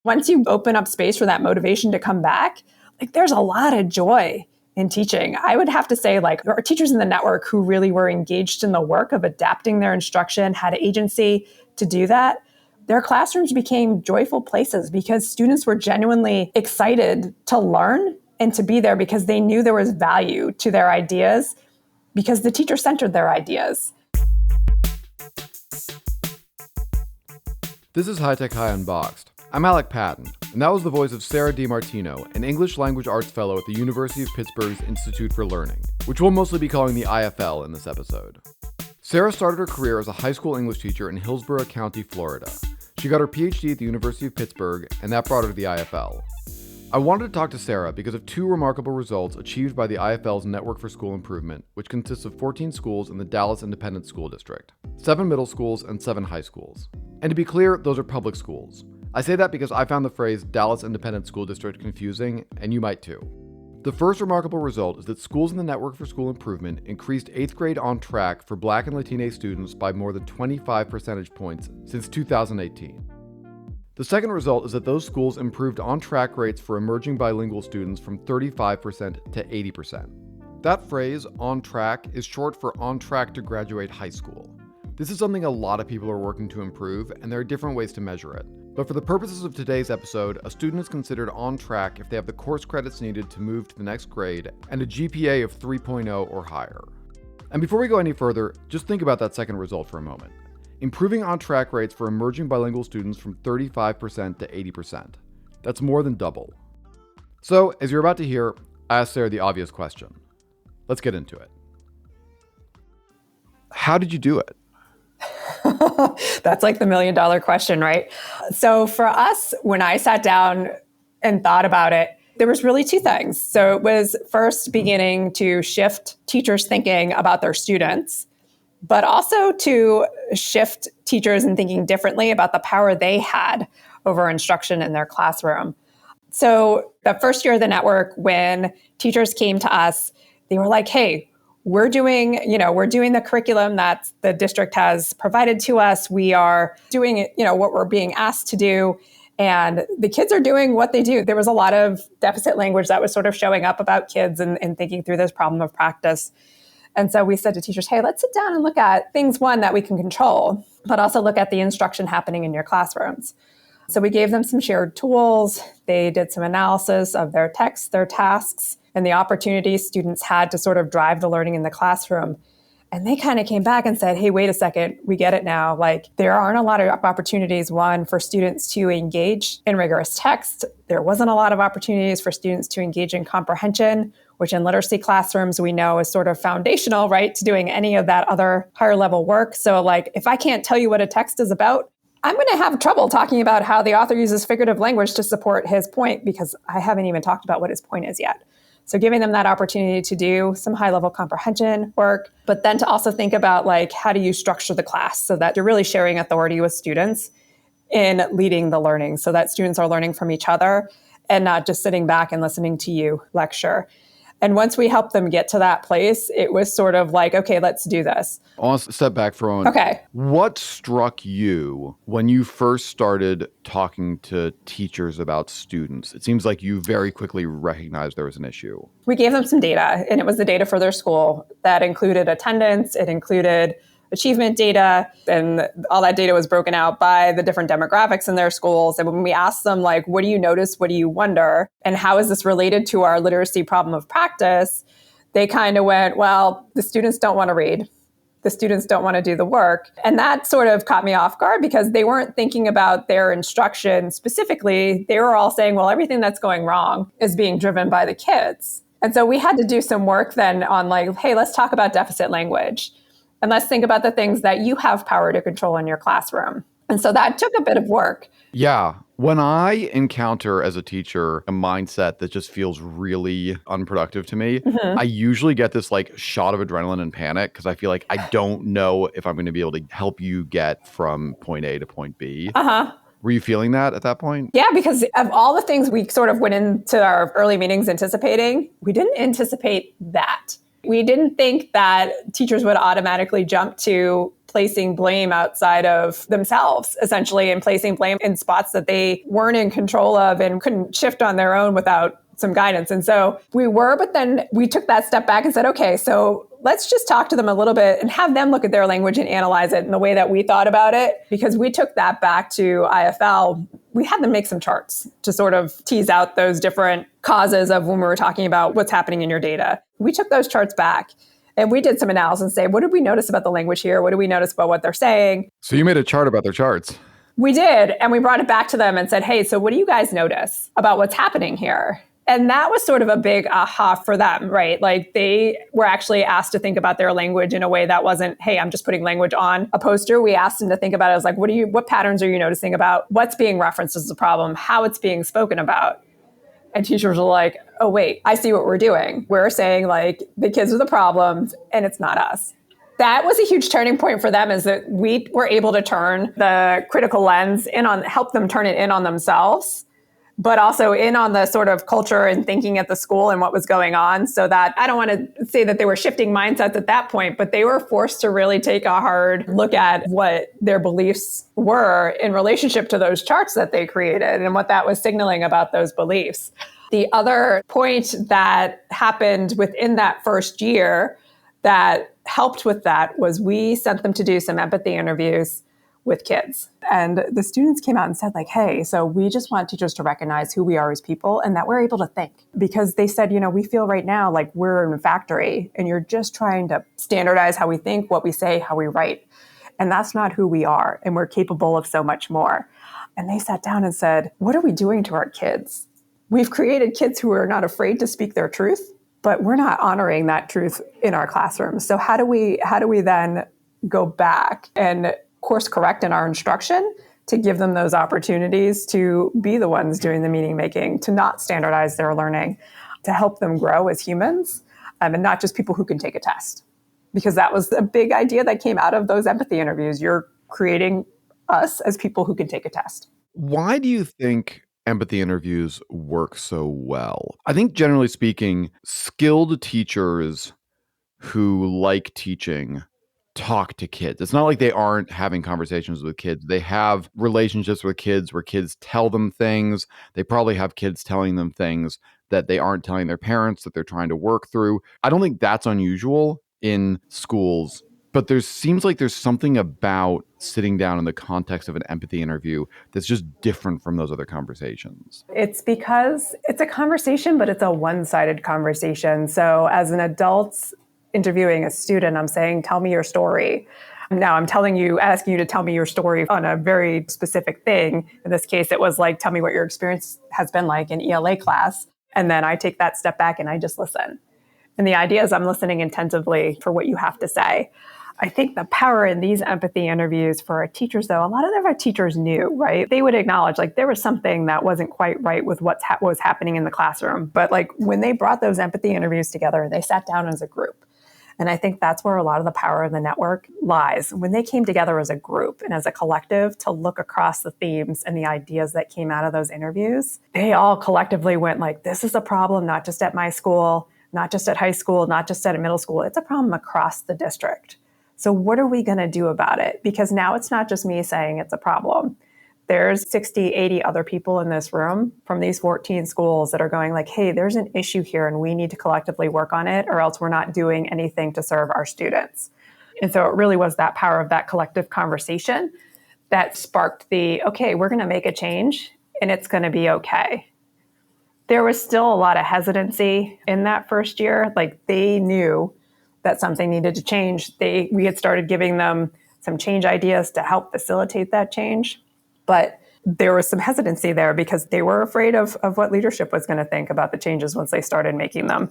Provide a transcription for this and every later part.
Once you open up space for that motivation to come back, like there's a lot of joy in teaching. I would have to say, like, there are teachers in the network who really were engaged in the work of adapting their instruction, had agency to do that. Their classrooms became joyful places because students were genuinely excited to learn and to be there because they knew there was value to their ideas because the teacher centered their ideas. This is High Tech High Unboxed. I'm Alec Patton, and that was the voice of Sara DeMartino, an English Language Arts Fellow at the University of Pittsburgh's Institute for Learning, which we'll mostly be calling the IFL in this episode. Sara started her career as a high school English teacher in Hillsborough County, Florida. She got her PhD at the University of Pittsburgh, and that brought her to the IFL. I wanted to talk to Sara because of two remarkable results achieved by the IFL's Network for School Improvement, which consists of 14 schools in the Dallas Independent School District, 7 middle schools, and 7 high schools. And to be clear, those are public schools. I say that because I found the phrase Dallas Independent School District confusing, and you might too. The first remarkable result is that schools in the Network for School Improvement increased 8th grade on track for Black and Latine students by more than 25 percentage points since 2018. The second result is that those schools improved on-track rates for emerging bilingual students from 35% to 80%. That phrase, on track, is short for on track to graduate high school. This is something a lot of people are working to improve, and there are different ways to measure it. But for the purposes of today's episode, a student is considered on track if they have the course credits needed to move to the next grade and a GPA of 3.0 or higher. And before we go any further, just think about that second result for a moment. Improving on-track rates for emerging bilingual students from 35% to 80%. That's more than double. So, as you're about to hear, I asked Sara the obvious question. Let's get into it. How did you do it? That's like the $1 million question, right? So for us, when I sat down and thought about it, there was really two things. So it was first beginning to shift teachers' thinking about their students, but also to shift teachers in thinking differently about the power they had over instruction in their classroom. So the first year of the network, when teachers came to us, they were like, hey, we're doing the curriculum that the district has provided to us. We are doing, what we're being asked to do. And the kids are doing what they do. There was a lot of deficit language that was sort of showing up about kids and thinking through this problem of practice. And so we said to teachers, hey, let's sit down and look at things, one, that we can control, but also look at the instruction happening in your classrooms. So we gave them some shared tools. They did some analysis of their texts, their tasks, and the opportunities students had to sort of drive the learning in the classroom. And they kind of came back and said, hey, wait a second, we get it now. Like, there aren't a lot of opportunities, one, for students to engage in rigorous text. There wasn't a lot of opportunities for students to engage in comprehension, which in literacy classrooms we know is sort of foundational, right, to doing any of that other higher level work. So like, if I can't tell you what a text is about, I'm going to have trouble talking about how the author uses figurative language to support his point because I haven't even talked about what his point is yet. So giving them that opportunity to do some high-level comprehension work, but then to also think about like, how do you structure the class so that you're really sharing authority with students in leading the learning so that students are learning from each other and not just sitting back and listening to you lecture. And once we helped them get to that place, it was sort of like, okay, let's do this. I want to step back for a moment. Okay. What struck you when you first started talking to teachers about students? It seems like you very quickly recognized there was an issue. We gave them some data, and it was the data for their school that included attendance, it included achievement data, and all that data was broken out by the different demographics in their schools. And when we asked them, like, what do you notice? What do you wonder? And how is this related to our literacy problem of practice? They kind of went, well, the students don't want to read. The students don't want to do the work. And that sort of caught me off guard because they weren't thinking about their instruction specifically. They were all saying, well, everything that's going wrong is being driven by the kids. And so we had to do some work then on like, hey, let's talk about deficit language. And let's think about the things that you have power to control in your classroom. And so that took a bit of work. Yeah. When I encounter as a teacher a mindset that just feels really unproductive to me, I usually get this like shot of adrenaline and panic because I feel like I don't know if I'm going to be able to help you get from point A to point B. Were you feeling that at that point? Yeah, because of all the things we sort of went into our early meetings anticipating, we didn't anticipate that. We didn't think that teachers would automatically jump to placing blame outside of themselves, essentially, and placing blame in spots that they weren't in control of and couldn't shift on their own without some guidance. And so we were, but then we took that step back and said, okay, so let's just talk to them a little bit and have them look at their language and analyze it in the way that we thought about it. Because we took that back to IFL. We had them make some charts to sort of tease out those different causes of when we were talking about what's happening in your data. We took those charts back and we did some analysis and say, what did we notice about the language here? What did we notice about what they're saying? So you made a chart about their charts. We did. And we brought it back to them and said, hey, so what do you guys notice about what's happening here? And that was sort of a big aha for them, right? Like they were actually asked to think about their language in a way that wasn't, hey, I'm just putting language on a poster. We asked them to think about it as like, what patterns are you noticing about what's being referenced as a problem, how it's being spoken about? And teachers were like, oh, wait, I see what we're doing. We're saying like the kids are the problems and it's not us. That was a huge turning point for them, is that we were able to turn the critical lens help them turn it in on themselves, but also in on the sort of culture and thinking at the school and what was going on. So that I don't want to say that they were shifting mindsets at that point, but they were forced to really take a hard look at what their beliefs were in relationship to those charts that they created and what that was signaling about those beliefs. The other point that happened within that first year that helped with that was we sent them to do some empathy interviews with kids. And the students came out and said like, hey, so we just want teachers to recognize who we are as people and that we're able to think. Because they said, we feel right now like we're in a factory and you're just trying to standardize how we think, what we say, how we write. And that's not who we are. And we're capable of so much more. And they sat down and said, what are we doing to our kids? We've created kids who are not afraid to speak their truth, but we're not honoring that truth in our classrooms. So how do we then go back and course correct in our instruction to give them those opportunities to be the ones doing the meaning making, to not standardize their learning, to help them grow as humans, and not just people who can take a test. Because that was a big idea that came out of those empathy interviews. You're creating us as people who can take a test. Why do you think empathy interviews work so well? I think generally speaking, skilled teachers who like teaching talk to kids. It's not like they aren't having conversations with kids. They have relationships with kids where kids tell them things. They probably have kids telling them things that they aren't telling their parents that they're trying to work through. I don't think that's unusual in schools, but seems like there's something about sitting down in the context of an empathy interview that's just different from those other conversations. It's because it's a conversation, but it's a one-sided conversation. So as an adult interviewing a student, I'm saying, tell me your story. Now I'm asking you to tell me your story on a very specific thing. In this case, it was like, tell me what your experience has been like in ELA class. And then I take that step back and I just listen. And the idea is I'm listening attentively for what you have to say. I think the power in these empathy interviews for our teachers, though, a lot of our teachers knew, right? They would acknowledge like there was something that wasn't quite right with what was happening in the classroom. But like when they brought those empathy interviews together, they sat down as a group. And I think that's where a lot of the power of the network lies. When they came together as a group and as a collective to look across the themes and the ideas that came out of those interviews, they all collectively went like, this is a problem, not just at my school, not just at high school, not just at middle school. It's a problem across the district. So what are we going to do about it? Because now it's not just me saying it's a problem. There's 60, 80 other people in this room from these 14 schools that are going like, hey, there's an issue here and we need to collectively work on it or else we're not doing anything to serve our students. And so it really was that power of that collective conversation that sparked okay, we're going to make a change and it's going to be okay. There was still a lot of hesitancy in that first year. Like they knew that something needed to change. We had started giving them some change ideas to help facilitate that change. But there was some hesitancy there because they were afraid of what leadership was going to think about the changes once they started making them.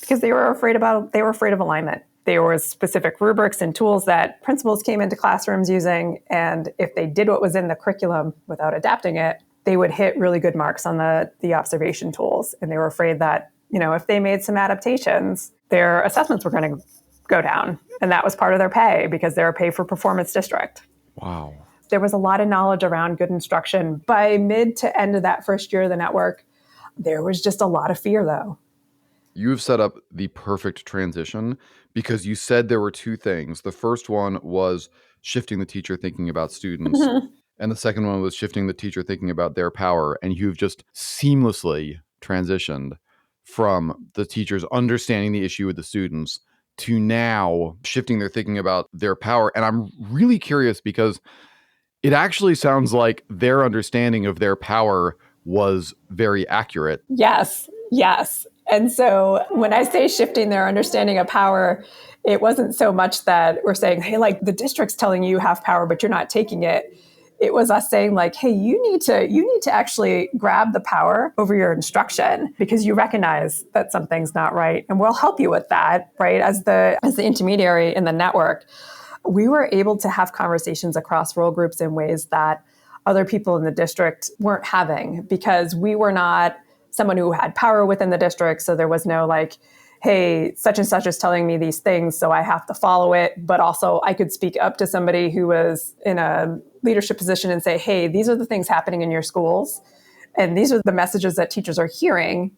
Because they were afraid of alignment. There were specific rubrics and tools that principals came into classrooms using. And if they did what was in the curriculum without adapting it, they would hit really good marks on the observation tools. And they were afraid that, if they made some adaptations, their assessments were going to go down. And that was part of their pay because they're a pay for performance district. Wow. There was a lot of knowledge around good instruction. By mid to end of that first year of the network, there was just a lot of fear, though. You've set up the perfect transition because you said there were two things. The first one was shifting the teacher thinking about students, and the second one was shifting the teacher thinking about their power. And you've just seamlessly transitioned from the teachers understanding the issue with the students to now shifting their thinking about their power. And I'm really curious because it actually sounds like their understanding of their power was very accurate. Yes, yes. And so when I say shifting their understanding of power, it wasn't so much that we're saying, hey, like the district's telling you have power, but you're not taking it. It was us saying like, hey, you need to actually grab the power over your instruction because you recognize that something's not right. And we'll help you with that, right? As the intermediary in the network, we were able to have conversations across role groups in ways that other people in the district weren't having because we were not someone who had power within the district. So there was no like, hey, such and such is telling me these things, so I have to follow it. But also I could speak up to somebody who was in a leadership position and say, hey, these are the things happening in your schools. And these are the messages that teachers are hearing.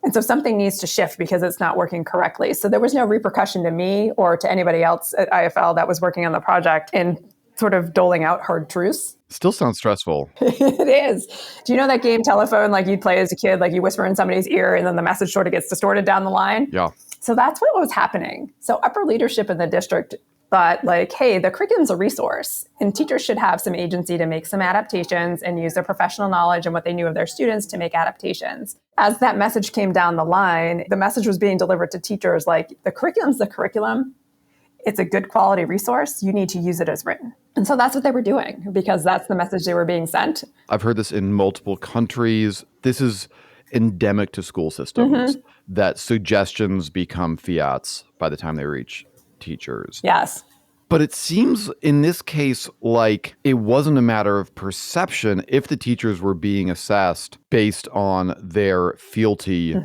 And so something needs to shift because it's not working correctly. So there was no repercussion to me or to anybody else at IFL that was working on the project in sort of doling out hard truths. Still sounds stressful. It is. Do you know that game telephone, like you'd play as a kid, like you whisper in somebody's ear and then the message sort of gets distorted down the line? Yeah. So that's what was happening. So upper leadership in the district thought like, hey, the curriculum's a resource and teachers should have some agency to make some adaptations and use their professional knowledge and what they knew of their students to make adaptations. As that message came down the line, the message was being delivered to teachers like the curriculum's the curriculum. It's a good quality resource. You need to use it as written. And so that's what they were doing because that's the message they were being sent. I've heard this in multiple countries. This is endemic to school systems that suggestions become fiats by the time they reach teachers. Yes. But it seems in this case like it wasn't a matter of perception if the teachers were being assessed based on their fealty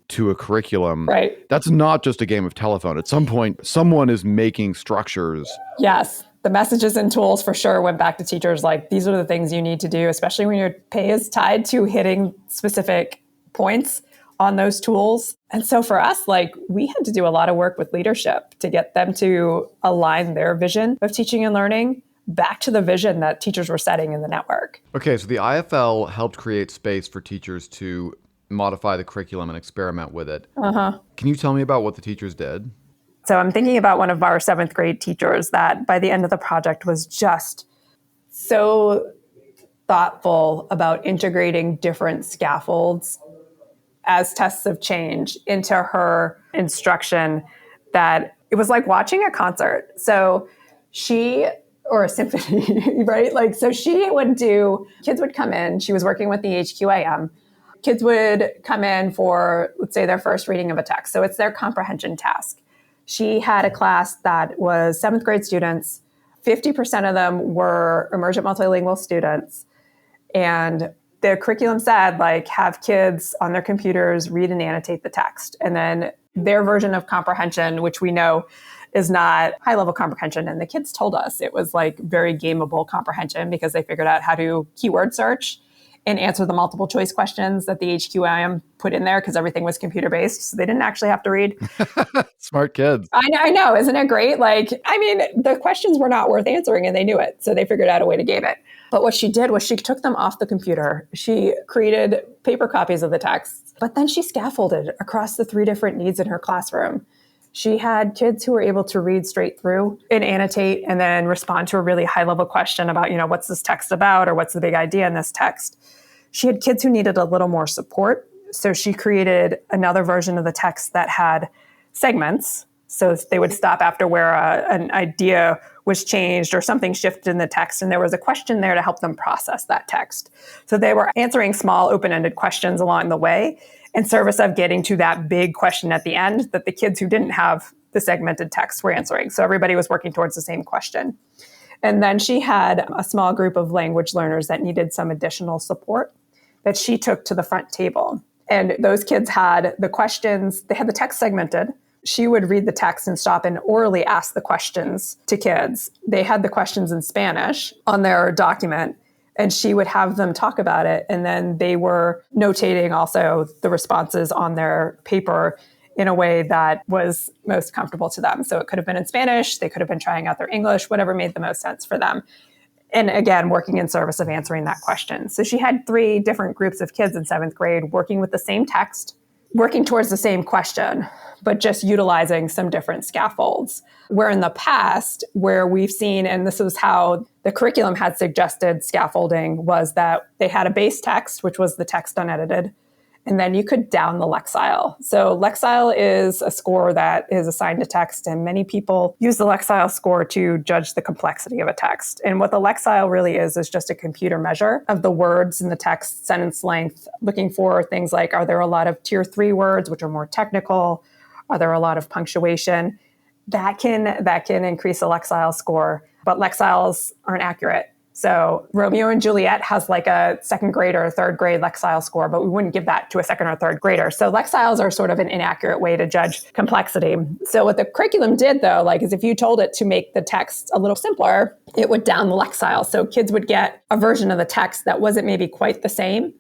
to a curriculum. Right. That's not just a game of telephone. At some point, someone is making structures. Yes. The messages and tools for sure went back to teachers like, these are the things you need to do, especially when your pay is tied to hitting specific points on those tools. And so for us, like we had to do a lot of work with leadership to get them to align their vision of teaching and learning back to the vision that teachers were setting in the network. Okay, so the IFL helped create space for teachers to modify the curriculum and experiment with it. Can you tell me about what the teachers did? So I'm thinking about one of our 7th grade teachers that by the end of the project was just so thoughtful about integrating different scaffolds as tests of change into her instruction that it was like watching a concert. So or a symphony, right? Like, so kids would come in, she was working with the HQAM. Kids would come in for, let's say, their first reading of a text. So it's their comprehension task. She had a class that was 7th grade students. 50% of them were emergent multilingual students. And the curriculum said, like, have kids on their computers read and annotate the text. And then their version of comprehension, which we know is not high-level comprehension. And the kids told us it was like very gameable comprehension because they figured out how to keyword search and answer the multiple choice questions that the HQIM put in there because everything was computer-based. So they didn't actually have to read. Smart kids. I know. Isn't it great? Like, I mean, the questions were not worth answering and they knew it. So they figured out a way to game it. But what she did was she took them off the computer. She created paper copies of the texts, but then she scaffolded across the 3 different needs in her classroom. She had kids who were able to read straight through and annotate and then respond to a really high-level question about, what's this text about or what's the big idea in this text. She had kids who needed a little more support. So she created another version of the text that had segments. So they would stop after where an idea was changed or something shifted in the text. And there was a question there to help them process that text. So they were answering small open-ended questions along the way in service of getting to that big question at the end that the kids who didn't have the segmented text were answering. So everybody was working towards the same question. And then she had a small group of language learners that needed some additional support that she took to the front table. And those kids had the questions, they had the text segmented. She would read the text and stop and orally ask the questions to kids. They had the questions in Spanish on their document, and she would have them talk about it. And then they were notating also the responses on their paper in a way that was most comfortable to them. So it could have been in Spanish, they could have been trying out their English, whatever made the most sense for them. And again, working in service of answering that question. So she had 3 different groups of kids in 7th grade working with the same text, working towards the same question, but just utilizing some different scaffolds. Where in the past, where we've seen, and this was how the curriculum had suggested scaffolding, was that they had a base text, which was the text unedited, and then you could down the Lexile. So Lexile is a score that is assigned to text, and many people use the Lexile score to judge the complexity of a text. And what the Lexile really is just a computer measure of the words in the text, sentence length, looking for things like, are there a lot of tier 3 words, which are more technical? Are there a lot of punctuation? That can increase the Lexile score, but Lexiles aren't accurate. So Romeo and Juliet has like a 2nd grade or a 3rd grade Lexile score, but we wouldn't give that to a 2nd or 3rd grader. So Lexiles are sort of an inaccurate way to judge complexity. So what the curriculum did though, is if you told it to make the text a little simpler, it would down the Lexile. So kids would get a version of the text that wasn't maybe quite the same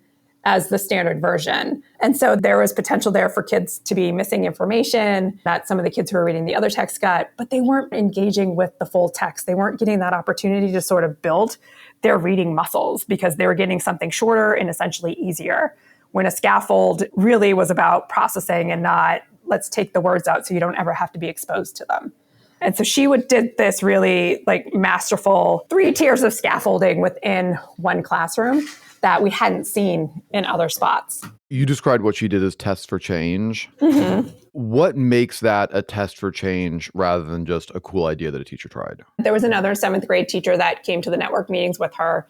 as the standard version. And so there was potential there for kids to be missing information that some of the kids who were reading the other text got, but they weren't engaging with the full text. They weren't getting that opportunity to sort of build their reading muscles because they were getting something shorter and essentially easier. When a scaffold really was about processing and not, let's take the words out so you don't ever have to be exposed to them. And so she did this really masterful 3 tiers of scaffolding within one classroom that we hadn't seen in other spots. You described what she did as tests for change. Mm-hmm. What makes that a test for change rather than just a cool idea that a teacher tried? There was another 7th grade teacher that came to the network meetings with her.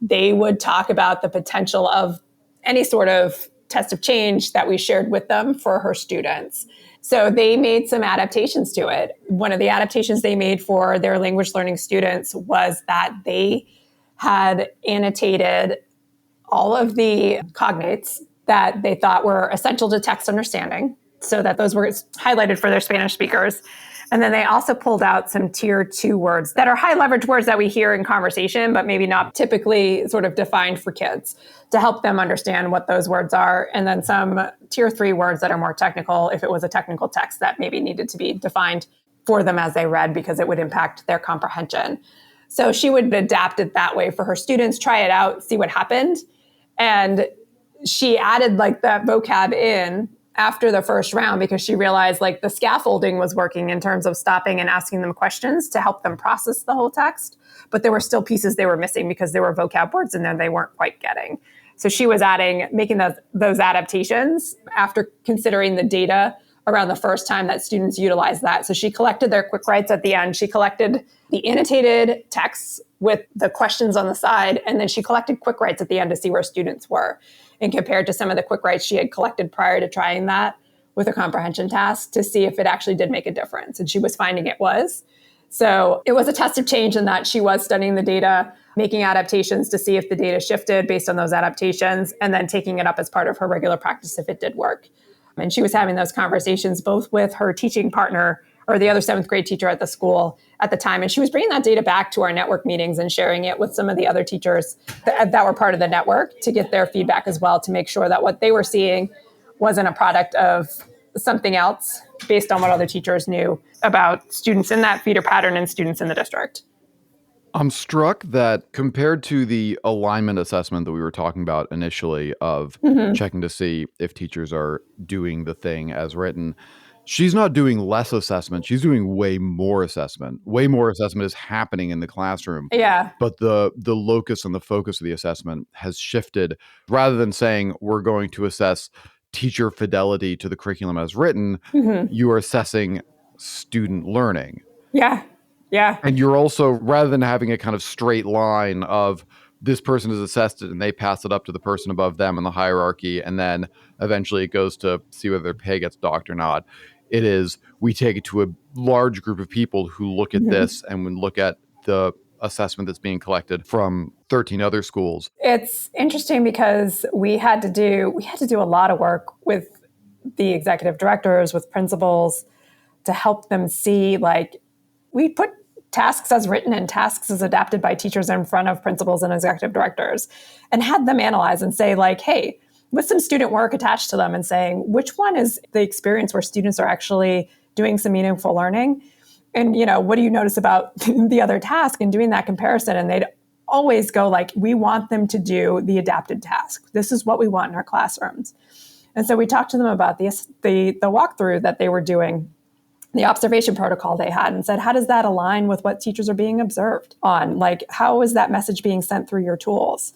They would talk about the potential of any sort of test of change that we shared with them for her students. So they made some adaptations to it. One of the adaptations they made for their language learning students was that they had annotated all of the cognates that they thought were essential to text understanding, so that those were highlighted for their Spanish speakers. And then they also pulled out some tier 2 words that are high leverage words that we hear in conversation, but maybe not typically sort of defined for kids, to help them understand what those words are. And then some tier 3 words that are more technical, if it was a technical text that maybe needed to be defined for them as they read because it would impact their comprehension. So she would adapt it that way for her students, try it out, see what happened. And she added that vocab in after the first round because she realized the scaffolding was working in terms of stopping and asking them questions to help them process the whole text. But there were still pieces they were missing because there were vocab words in there they weren't quite getting. So she was making those adaptations after considering the data around the first time that students utilized that. So she collected their quick writes at the end. She collected the annotated texts with the questions on the side, and then she collected quick writes at the end to see where students were. And compared to some of the quick writes she had collected prior to trying that with a comprehension task to see if it actually did make a difference. And she was finding it was. So it was a test of change in that she was studying the data, making adaptations to see if the data shifted based on those adaptations, and then taking it up as part of her regular practice if it did work. And she was having those conversations both with her teaching partner or the other 7th grade teacher at the school at the time. And she was bringing that data back to our network meetings and sharing it with some of the other teachers that were part of the network to get their feedback as well, to make sure that what they were seeing wasn't a product of something else based on what other teachers knew about students in that feeder pattern and students in the district. I'm struck that compared to the alignment assessment that we were talking about initially of checking to see if teachers are doing the thing as written, she's not doing less assessment. She's doing way more assessment. Way more assessment is happening in the classroom. Yeah. But the locus and the focus of the assessment has shifted. Rather than saying we're going to assess teacher fidelity to the curriculum as written, you are assessing student learning. Yeah. Yeah. And you're also, rather than having a kind of straight line of this person is assessed it and they pass it up to the person above them in the hierarchy, and then eventually it goes to see whether their pay gets docked or not. It is, we take it to a large group of people who look at this and would look at the assessment that's being collected from 13 other schools. It's interesting because we had to do a lot of work with the executive directors, with principals, to help them see, we put tasks as written and tasks as adapted by teachers in front of principals and executive directors and had them analyze and say, hey, with some student work attached to them and saying, which one is the experience where students are actually doing some meaningful learning? And, what do you notice about the other task, and doing that comparison? And they'd always go like, we want them to do the adapted task. This is what we want in our classrooms. And so we talked to them about the walkthrough that they were doing, the observation protocol they had, and said, how does that align with what teachers are being observed on? Like, how is that message being sent through your tools?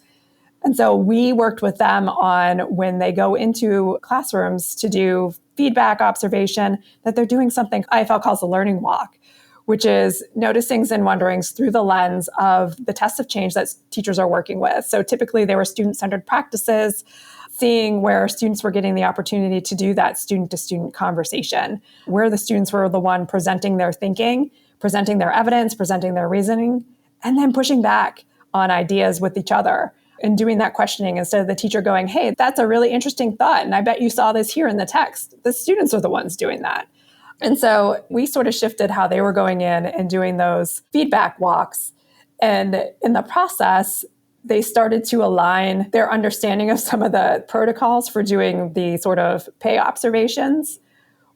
And so we worked with them on, when they go into classrooms to do feedback observation, that they're doing something IFL calls the learning walk, which is noticings and wonderings through the lens of the tests of change that teachers are working with. So typically they were student-centered practices, seeing where students were getting the opportunity to do that student-to-student conversation, where the students were the one presenting their thinking, presenting their evidence, presenting their reasoning, and then pushing back on ideas with each other and doing that questioning, instead of the teacher going, hey, that's a really interesting thought, and I bet you saw this here in the text. The students are the ones doing that. And so we sort of shifted how they were going in and doing those feedback walks. And in the process, they started to align their understanding of some of the protocols for doing the sort of pay observations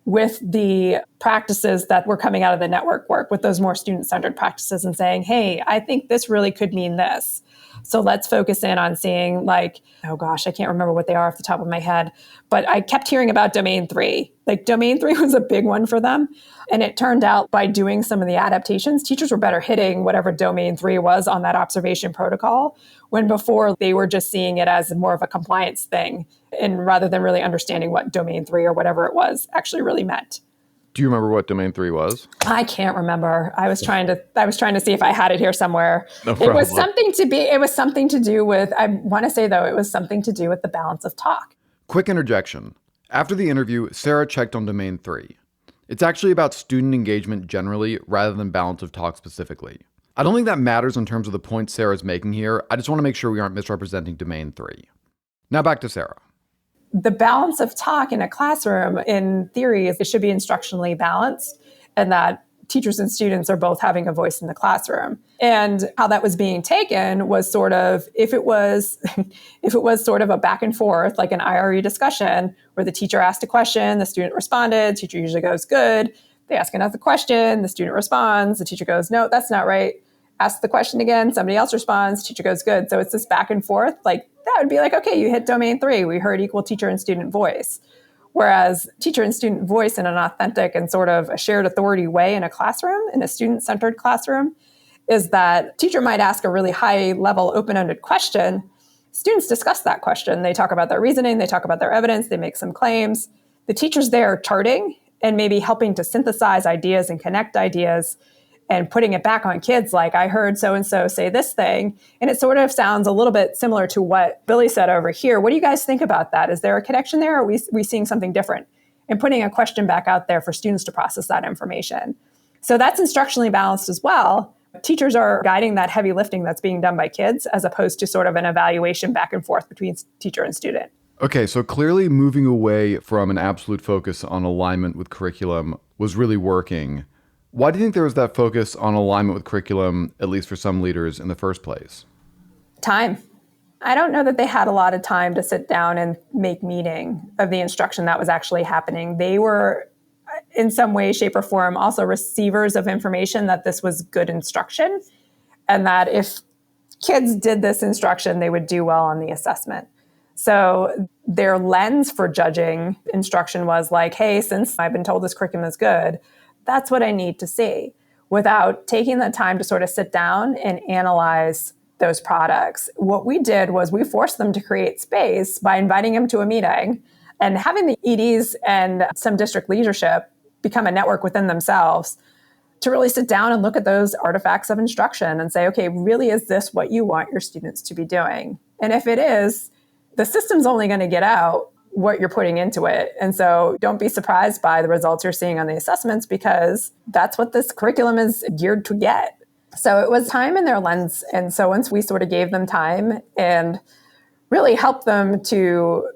with the practices that were coming out of the network work, with those more student-centered practices, and saying, hey, I think this really could mean this. So let's focus in on seeing, like, oh gosh, I can't remember what they are off the top of my head, but I kept hearing about domain 3. Like, domain 3 was a big one for them. And it turned out, by doing some of the adaptations, teachers were better hitting whatever domain 3 was on that observation protocol, when before they were just seeing it as more of a compliance thing, and rather than really understanding what domain 3 or whatever it was actually really meant. Do you remember what domain 3 was? I can't remember. I was trying to see if I had it here somewhere. No problem. It was something to do with, I want to say though, it was something to do with the balance of talk. Quick interjection. After the interview, Sara checked on domain 3. It's actually about student engagement generally, rather than balance of talk specifically. I don't think that matters in terms of the point Sara's making here. I just want to make sure we aren't misrepresenting domain 3. Now back to Sara. The balance of talk in a classroom, in theory, it should be instructionally balanced, and that teachers and students are both having a voice in the classroom. And how that was being taken was sort of, if it was sort of a back and forth, like an IRE discussion, where the teacher asked a question, the student responded, teacher usually goes, good. They ask another question, the student responds, the teacher goes, no, that's not right. Ask the question again, somebody else responds, teacher goes, good. So it's this back and forth. Like, that would be like, okay, you hit domain 3. We heard equal teacher and student voice. Whereas teacher and student voice in an authentic and sort of a shared authority way in a classroom, in a student-centered classroom, is that teacher might ask a really high-level, open-ended question. Students discuss that question. They talk about their reasoning. They talk about their evidence. They make some claims. The teacher's there charting and maybe helping to synthesize ideas and connect ideas, and putting it back on kids, like, I heard so-and-so say this thing. And it sort of sounds a little bit similar to what Billy said over here. What do you guys think about that? Is there a connection there? Or are we seeing something different? And putting a question back out there for students to process that information. So that's instructionally balanced as well. Teachers are guiding that heavy lifting that's being done by kids, as opposed to sort of an evaluation back and forth between teacher and student. Okay, so clearly moving away from an absolute focus on alignment with curriculum was really working. Why do you think there was that focus on alignment with curriculum, at least for some leaders, in the first place? Time. I don't know that they had a lot of time to sit down and make meaning of the instruction that was actually happening. They were, in some way, shape, or form, also receivers of information that this was good instruction, and that if kids did this instruction, they would do well on the assessment. So their lens for judging instruction was like, hey, since I've been told this curriculum is good, that's what I need to see, without taking the time to sort of sit down and analyze those products. What we did was we forced them to create space by inviting them to a meeting and having the EDs and some district leadership become a network within themselves to really sit down and look at those artifacts of instruction and say, okay, really, is this what you want your students to be doing? And if it is, the system's only going to get out what you're putting into it. And so don't be surprised by the results you're seeing on the assessments, because that's what this curriculum is geared to get. So it was time in their lens. And so once we sort of gave them time and really helped them to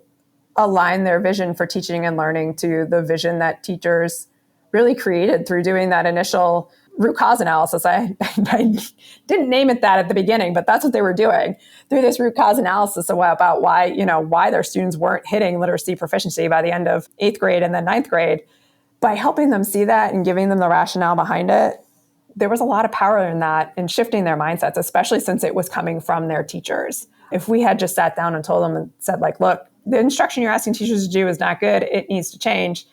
align their vision for teaching and learning to the vision that teachers really created through doing that initial root cause analysis. I didn't name it that at the beginning, but that's what they were doing through this root cause analysis about why their students weren't hitting literacy proficiency by the end of 8th grade and then 9th grade. By helping them see that and giving them the rationale behind it, there was a lot of power in that and shifting their mindsets, especially since it was coming from their teachers. If we had just sat down and told them and said, like, look, the instruction you're asking teachers to do is not good, it needs to change.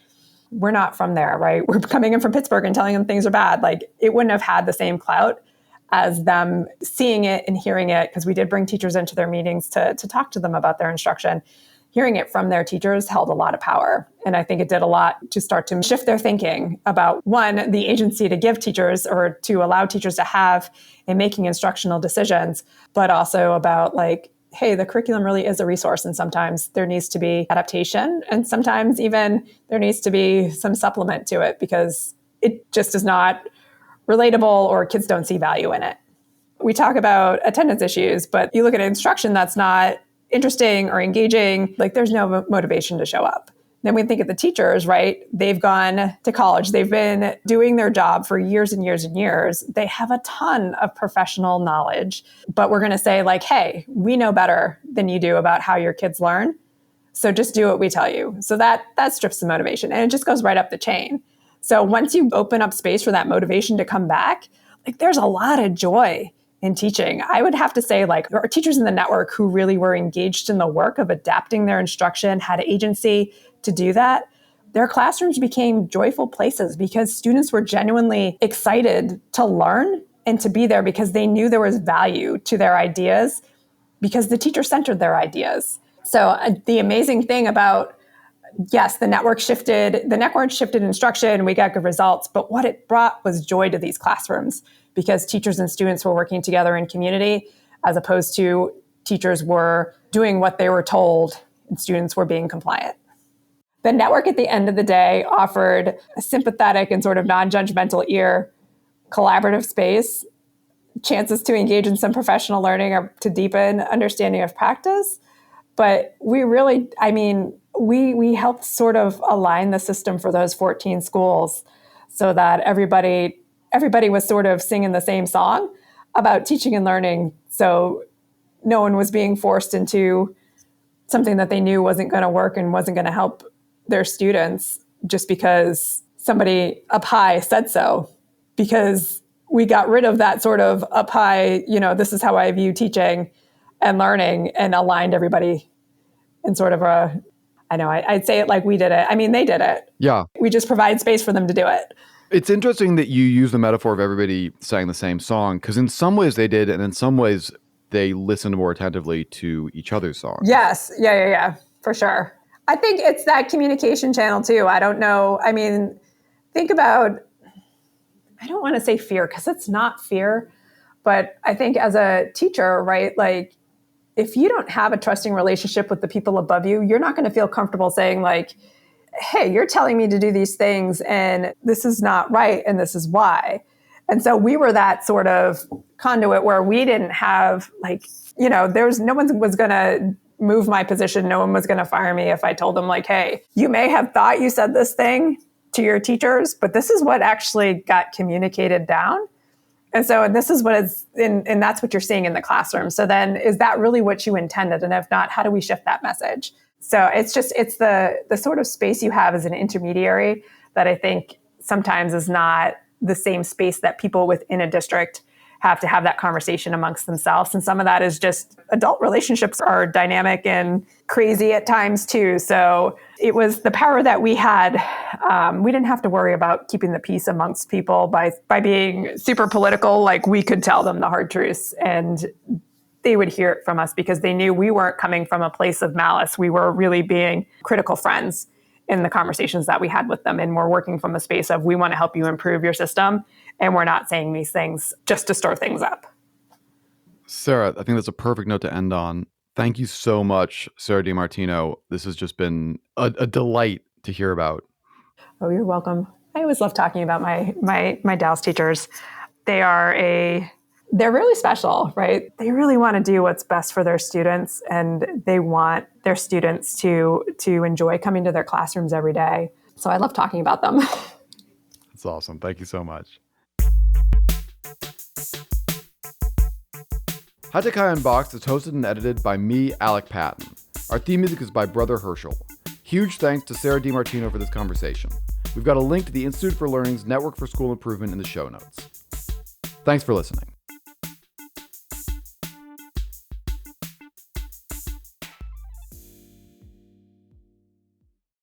We're not from there, right? We're coming in from Pittsburgh and telling them things are bad. Like, it wouldn't have had the same clout as them seeing it and hearing it, because we did bring teachers into their meetings to talk to them about their instruction. Hearing it from their teachers held a lot of power. And I think it did a lot to start to shift their thinking about, one, the agency to give teachers or to allow teachers to have in making instructional decisions, but also about like, hey, the curriculum really is a resource. And sometimes there needs to be adaptation. And sometimes even there needs to be some supplement to it because it just is not relatable or kids don't see value in it. We talk about attendance issues, but you look at instruction that's not interesting or engaging, like there's no motivation to show up. Then we think of the teachers, right? They've gone to college. They've been doing their job for years and years and years. They have a ton of professional knowledge, but we're going to say like, hey, we know better than you do about how your kids learn. So just do what we tell you. So that strips the motivation and it just goes right up the chain. So once you open up space for that motivation to come back, like there's a lot of joy in teaching. I would have to say, like, there are teachers in the network who really were engaged in the work of adapting their instruction, had agency to do that. Their classrooms became joyful places because students were genuinely excited to learn and to be there because they knew there was value to their ideas because the teacher centered their ideas. So the amazing thing about, yes, the network shifted instruction, we got good results, but what it brought was joy to these classrooms because teachers and students were working together in community as opposed to teachers were doing what they were told and students were being compliant. The network at the end of the day offered a sympathetic and sort of non-judgmental ear, collaborative space, chances to engage in some professional learning or to deepen understanding of practice. But we really, we helped sort of align the system for those 14 schools so that everybody was sort of singing the same song about teaching and learning. So no one was being forced into something that they knew wasn't going to work and wasn't going to help their students just because somebody up high said so. Because we got rid of that sort of up high, this is how I view teaching and learning, and aligned everybody in sort of I'd say it like we did it. They did it. Yeah. We just provide space for them to do it. It's interesting that you use the metaphor of everybody sang the same song, because in some ways they did, and in some ways they listened more attentively to each other's songs. Yes. Yeah, for sure. I think it's that communication channel too. I don't know. Think about, I don't want to say fear because it's not fear, but I think as a teacher, right, like if you don't have a trusting relationship with the people above you, you're not going to feel comfortable saying like, hey, you're telling me to do these things and this is not right and this is why. And so we were that sort of conduit where we didn't have like, no one was going to move my position. No one was going to fire me if I told them like, hey, you may have thought you said this thing to your teachers, but this is what actually got communicated down. And so this is what is, and that's what you're seeing in the classroom. So then is that really what you intended? And if not, how do we shift that message? So it's the sort of space you have as an intermediary that I think sometimes is not the same space that people within a district have to have that conversation amongst themselves. And some of that is just adult relationships are dynamic and crazy at times too. So it was the power that we had. We didn't have to worry about keeping the peace amongst people by being super political. Like we could tell them the hard truths and they would hear it from us because they knew we weren't coming from a place of malice. We were really being critical friends in the conversations that we had with them. And we're working from a space of, we want to help you improve your system. And we're not saying these things just to stir things up. Sara, I think that's a perfect note to end on. Thank you so much, Sara DeMartino. This has just been a delight to hear about. Oh, you're welcome. I always love talking about my Dallas teachers. They're really special, right? They really want to do what's best for their students, and they want their students to enjoy coming to their classrooms every day. So I love talking about them. That's awesome. Thank you so much. High Tech High Unboxed is hosted and edited by me, Alec Patton. Our theme music is by Brother Herschel. Huge thanks to Sara DeMartino for this conversation. We've got a link to the Institute for Learning's Network for School Improvement in the show notes. Thanks for listening.